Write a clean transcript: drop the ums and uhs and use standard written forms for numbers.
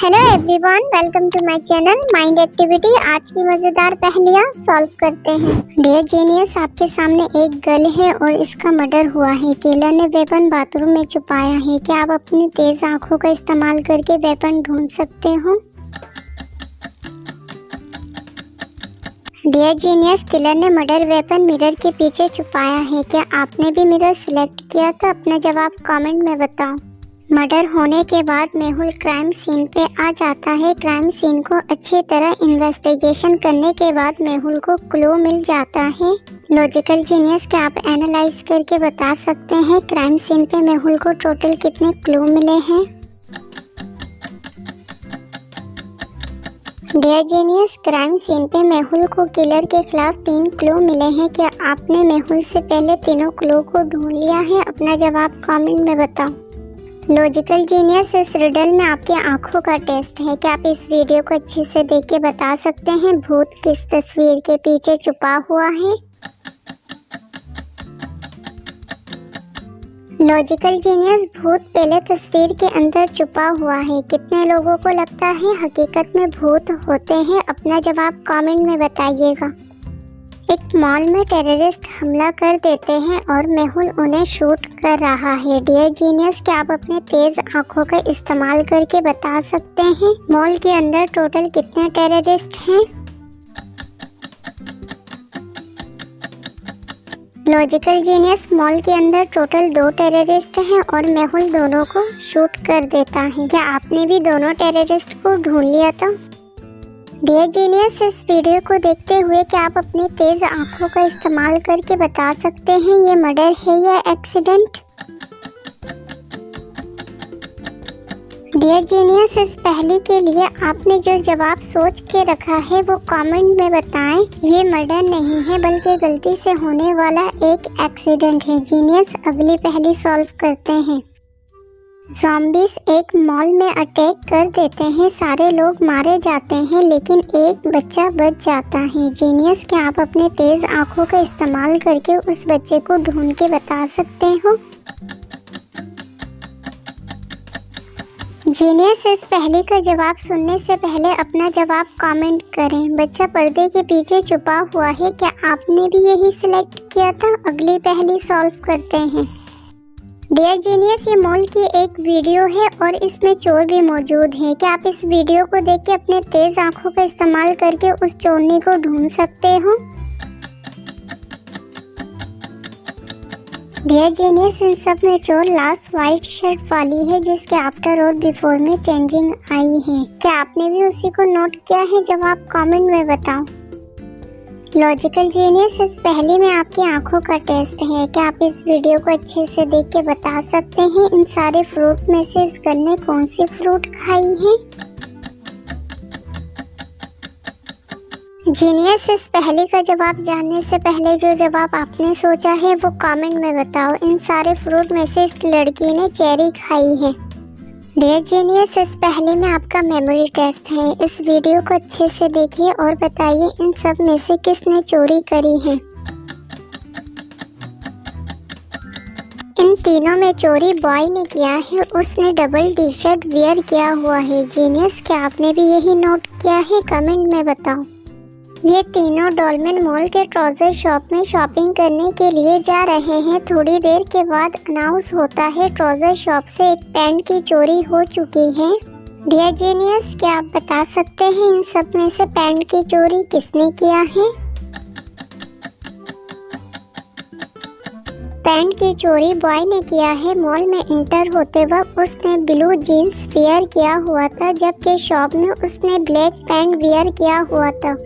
Hello everyone, welcome to my channel mind activity. आज की मजेदार पहेलियां सॉल्व करते हैं। डियर जीनियस, आपके सामने एक गर्ल है और इसका मर्डर हुआ है। किलर ने वेपन बाथरूम में छुपाया है। क्या आप अपनी तेज आंखों का इस्तेमाल करके वेपन ढूंढ सकते हो? डियर जीनियस, किलर ने मर्डर वेपन मिरर के पीछे छुपाया है। क्या आपने भी मिरर सिलेक्ट किया था? अपना जवाब कमेंट में बताओ। मर्डर होने के बाद मेहुल क्राइम सीन पे आ जाता है। क्राइम सीन को अच्छी तरह इन्वेस्टिगेशन करने के बाद मेहुल को क्लू मिल जाता है। लॉजिकल जीनियस, क्या आप एनालाइज करके बता सकते हैं क्राइम सीन पे मेहुल को टोटल कितने क्लू मिले हैं? डियर जीनियस, क्राइम सीन पे मेहुल को किलर के खिलाफ 3 क्लू मिले हैं। क्या आपने मेहुल से पहले तीनों क्लू को ढूंढ लिया है? अपना जवाब कमेंट में बताओ। लॉजिकल जीनियस, इस रिडल में आपकी आंखों का टेस्ट है। क्या आप इस वीडियो को अच्छे से देख के बता सकते हैं भूत किस तस्वीर के पीछे छुपा हुआ है? लॉजिकल जीनियस, भूत पहले तस्वीर के अंदर छुपा हुआ है। कितने लोगों को लगता है हकीकत में भूत होते हैं? अपना जवाब कमेंट में बताइएगा। एक मॉल में टेररिस्ट हमला कर देते हैं और मेहुल उन्हें शूट कर रहा है। डियर जीनियस, क्या आप अपने तेज आंखों का इस्तेमाल करके बता सकते हैं मॉल के अंदर टोटल कितने टेररिस्ट हैं? लॉजिकल जीनियस, मॉल के अंदर टोटल 2 टेररिस्ट हैं और मेहुल दोनों को शूट कर देता है। क्या आपने भी दोनों टेररिस्ट को ढूंढ लिया था? डियर जीनियस, इस वीडियो को देखते हुए क्या आप अपनी तेज आंखों का इस्तेमाल करके बता सकते हैं ये मर्डर है या एक्सीडेंट? डियर जीनियस, इस पहेली के लिए आपने जो जवाब सोच के रखा है वो कमेंट में बताएं। ये मर्डर नहीं है बल्कि गलती से होने वाला एक एक्सीडेंट है। जीनियस, अगली पहेली सॉल्व करते हैं। ज़ॉम्बीज़ एक मॉल में अटैक कर देते हैं। सारे लोग मारे जाते हैं लेकिन एक बच्चा बच जाता है। जीनियस, क्या आप अपने तेज आंखों का इस्तेमाल करके उस बच्चे को ढूंढ के बता सकते हो? जीनियस, इस पहेली का जवाब सुनने से पहले अपना जवाब कमेंट करें। बच्चा पर्दे के पीछे छुपा हुआ है। क्या आपने भी यही सिलेक्ट किया था? अगली पहेली सॉल्व करते हैं। डियर जीनियस, ये मॉल की एक वीडियो है और इसमें चोर भी मौजूद है। क्या आप इस वीडियो को देख के अपने तेज आंखों का इस्तेमाल करके उस चोरनी को ढूंढ सकते हो? डियर जीनियस, इन सब में चोर लास्ट वाइट शर्ट वाली है जिसके आफ्टर और बिफोर में चेंजिंग आई है। क्या आपने भी उसी को नोट किया है? जवाब कमेंट में बताओ। लॉजिकल जीनियस, इस पहेली में आपकी आंखों का टेस्ट है। क्या आप इस वीडियो को अच्छे से देख के बता सकते हैं इन सारे फ्रूट में से इस गर्ल ने कौन सी फ्रूट खाई है? जीनियस, इस पहेली का जवाब जानने से पहले जो जवाब आपने सोचा है वो कमेंट में बताओ। इन सारे फ्रूट में से इस लड़की ने चेरी खाई है। डियर जीनियस, इस पहेली में आपका मेमोरी टेस्ट है। इस वीडियो को अच्छे से देखिए और बताइए इन सब में से किसने चोरी करी है? इन तीनों में चोरी बॉय ने किया है। उसने डबल टी-शर्ट वियर किया हुआ है। जीनियस, क्या आपने भी यही नोट किया है? कमेंट में बताओ। ये तीनों डॉलमेन मॉल के ट्राउजर शॉप में शॉपिंग करने के लिए जा रहे हैं। थोड़ी देर के बाद अनाउंस होता है ट्राउजर शॉप से एक पैंट की चोरी हो चुकी है। डियर जीनियस, क्या आप बता सकते हैं इन सब में से पैंट की चोरी किसने किया है? पैंट की चोरी बॉय ने किया है। मॉल में इंटर होते वक्त उसने ब्लू जीन्स वियर किया हुआ था जबकि शॉप में उसने ब्लैक पैंट वियर किया हुआ था।